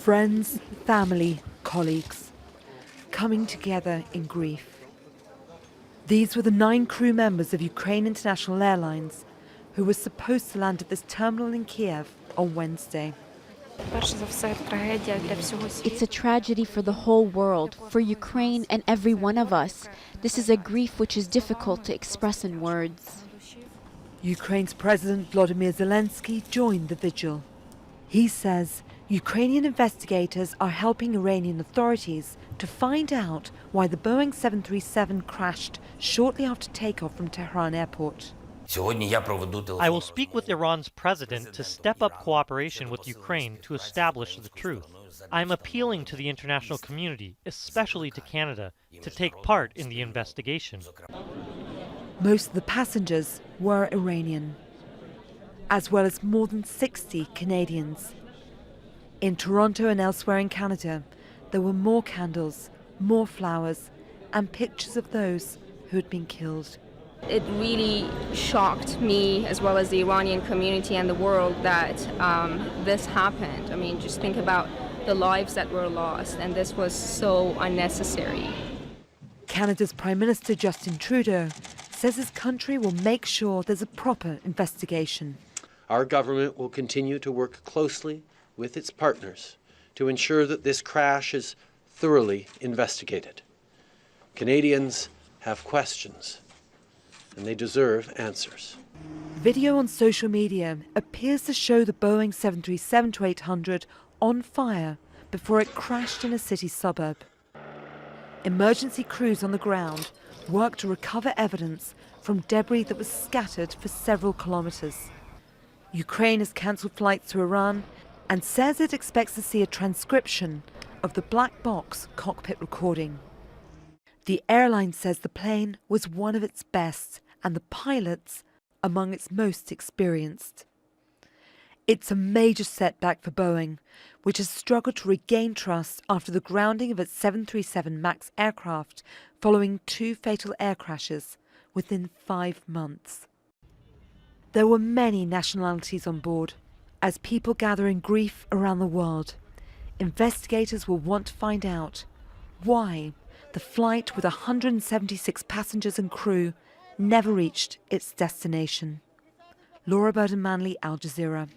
Friends, family, colleagues, coming together in grief. These were the 9 crew members of Ukraine International Airlines who were supposed to land at this terminal in Kiev on Wednesday. It's a tragedy for the whole world, for Ukraine and every one of us. This is a grief which is difficult to express in words. Ukraine's President Volodymyr Zelensky joined the vigil. He says Ukrainian investigators are helping Iranian authorities to find out why the Boeing 737 crashed shortly after takeoff from Tehran airport. I will speak with Iran's president to step up cooperation with Ukraine to establish the truth. I am appealing to the international community, especially to Canada, to take part in the investigation. Most of the passengers were Iranian, as well as more than 60 Canadians. In Toronto and elsewhere in Canada, there were more candles, more flowers, and pictures of those who had been killed. It really shocked me, as well as the Iranian community and the world, that this happened. I mean, just think about the lives that were lost, and this was so unnecessary. Canada's Prime Minister Justin Trudeau says his country will make sure there's a proper investigation. Our government will continue to work closely with its partners to ensure that this crash is thoroughly investigated. Canadians have questions, and they deserve answers. Video on social media appears to show the Boeing 737-800 on fire before it crashed in a city suburb. Emergency crews on the ground worked to recover evidence from debris that was scattered for several kilometers. Ukraine has cancelled flights to Iran and says it expects to see a transcription of the black box cockpit recording. The airline says the plane was one of its best and the pilots among its most experienced. It's a major setback for Boeing, which has struggled to regain trust after the grounding of its 737 MAX aircraft following 2 fatal air crashes within 5 months. There were many nationalities on board. As people gather in grief around the world, investigators will want to find out why the flight with 176 passengers and crew never reached its destination. Laura Burden Manley, Al Jazeera.